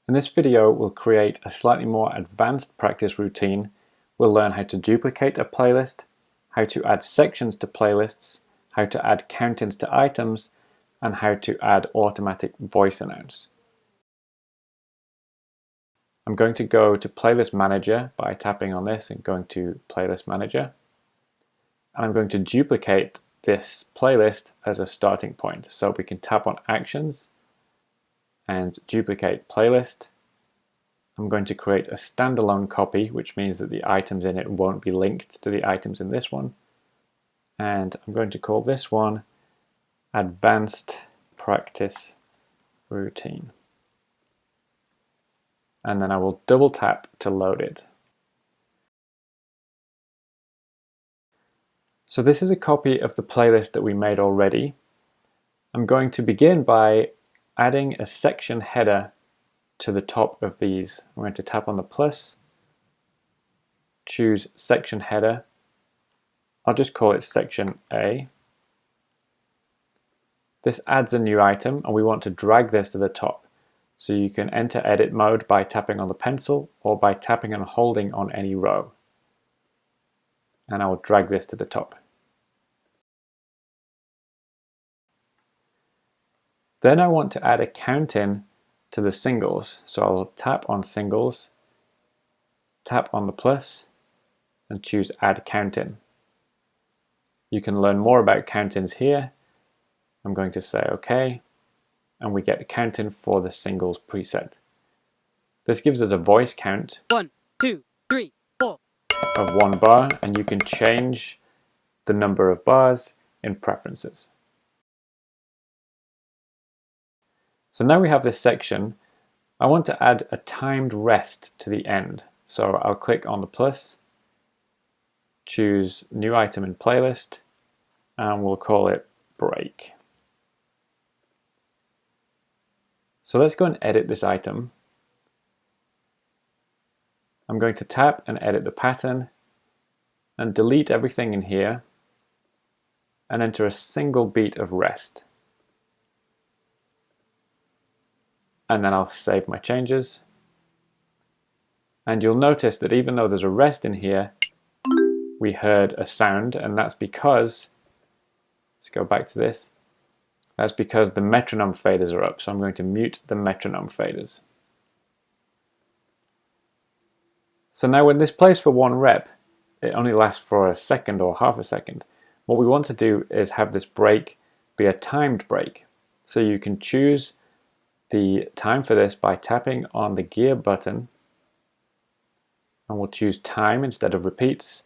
In this video, we'll create a slightly more advanced practice routine. We'll learn how to duplicate a playlist, how to add sections to playlists, how to add countings to items, and how to add automatic voice announce. I'm going to go to Playlist Manager by tapping on this and going to Playlist Manager. And I'm going to duplicate this playlist as a starting point. So we can tap on Actions and duplicate playlist. I'm going to create a standalone copy, which means that the items in it won't be linked to the items in this one. And I'm going to call this one Advanced Practice Routine. And then I will double tap to load it. So this is a copy of the playlist that we made already. I'm going to begin by adding a section header to the top of these. I'm going to tap on the plus, choose section header. I'll just call it section A. This adds a new item and we want to drag this to the top. So you can enter edit mode by tapping on the pencil or by tapping and holding on any row. And I will drag this to the top. Then I want to add a counting to the singles. So I'll tap on singles, tap on the plus, and choose add counting. You can learn more about countings here. I'm going to say OK, and we get a counting for the singles preset. This gives us a voice count 1, 2, 3, 4 of 1 bar, and you can change the number of bars in preferences. So now we have this section. I want to add a timed rest to the end. So I'll click on the plus, choose new item in playlist, and we'll call it break. So let's go and edit this item. I'm going to tap and edit the pattern and delete everything in here and enter a single beat of rest. And then I'll save my changes. And you'll notice that even though there's a rest in here, we heard a sound, and that's because, let's go back to this, that's because the metronome faders are up. So I'm going to mute the metronome faders. So now when this plays for 1 rep, it only lasts for a second or half a second. What we want to do is have this break be a timed break. So you can choose the time for this by tapping on the gear button, and we'll choose time instead of repeats.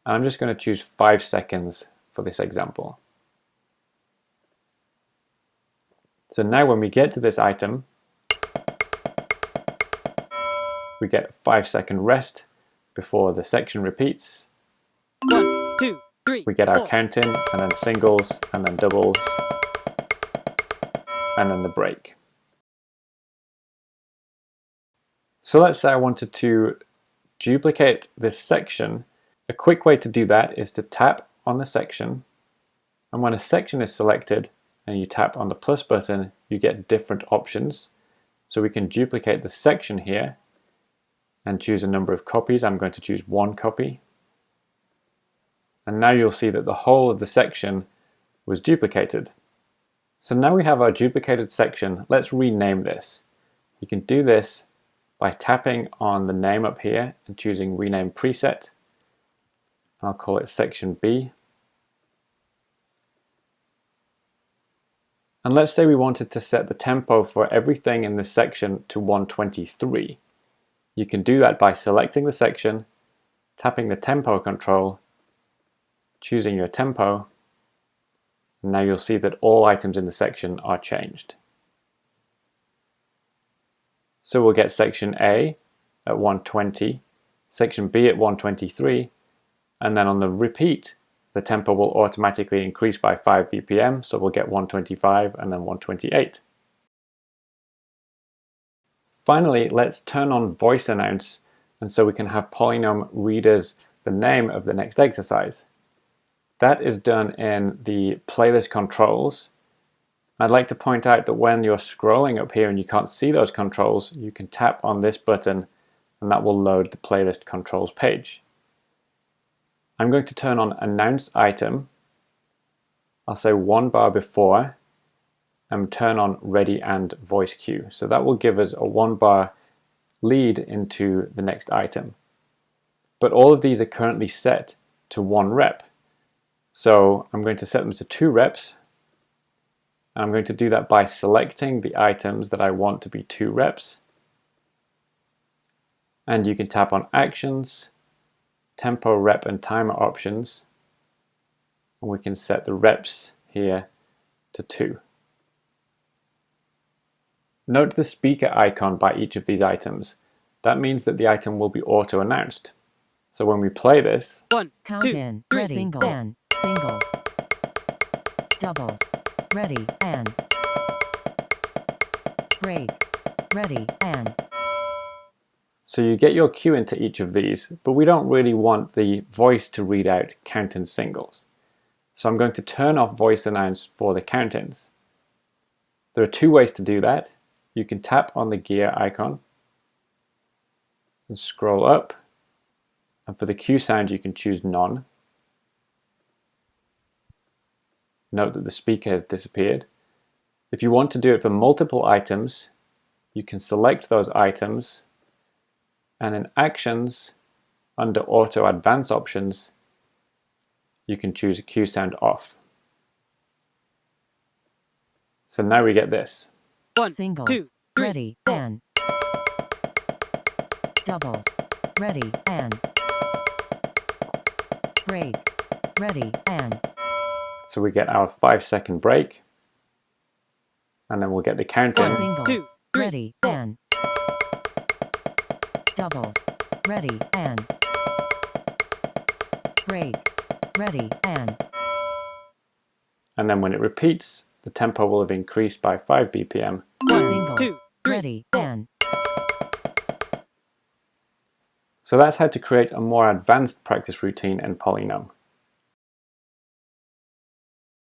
And I'm just going to choose 5 seconds for this example. So now when we get to this item, we get a 5-second rest before the section repeats. 1, 2, 3 We get our 4 counting, and then singles, and then doubles, and then the break. So let's say I wanted to duplicate this section. A quick way to do that is to tap on the section, and when a section is selected and you tap on the plus button, you get different options. So we can duplicate the section here and choose a number of copies. I'm going to choose 1 copy. And now you'll see that the whole of the section was duplicated. So now we have our duplicated section. Let's rename this. You can do this by tapping on the name up here and choosing rename preset. I'll call it section B. And let's say we wanted to set the tempo for everything in this section to 123. You can do that by selecting the section, tapping the tempo control, choosing your tempo, and now you'll see that all items in the section are changed. So we'll get section A at 120, section B at 123, and then on the repeat, the tempo will automatically increase by 5 BPM, so we'll get 125 and then 128. Finally, let's turn on voice announce, and so we can have PolyNome read us the name of the next exercise. That is done in the playlist controls. I'd like to point out that when you're scrolling up here and you can't see those controls, you can tap on this button and that will load the playlist controls page. I'm going to turn on Announce Item. I'll say 1 bar before and turn on Ready and Voice Cue. So that will give us a 1 bar lead into the next item. But all of these are currently set to 1 rep. So I'm going to set them to 2 reps. And I'm going to do that by selecting the items that I want to be 2 reps. And you can tap on Actions, Tempo, Rep, and Timer options. And we can set the reps here to 2. Note the speaker icon by each of these items. That means that the item will be auto-announced. So when we play this, 1, Count 2, in, 3, ready, singles, and singles, doubles, ready, and break, ready, and. so you get your cue into each of these, but we don't really want the voice to read out count-in singles. So I'm going to turn off voice announce for the count-ins. There are 2 ways to do that. You can tap on the gear icon and scroll up. And for the cue sound, you can choose none. Note that the speaker has disappeared. If you want to do it for multiple items, you can select those items, and in Actions, under Auto Advance options, you can choose cue sound off. So now we get this. 1, Singles, 2, 3, ready, 4. and doubles, ready, and break, ready, and. So we get our 5-second break, and then we'll get the count in. Singles, 2, 3, ready, 4. and doubles, ready, and break, ready, and. And then when it repeats, the tempo will have increased by 5 BPM. 1, Singles, 2, 3, ready, 4. and. So that's how to create a more advanced practice routine in PolyNome.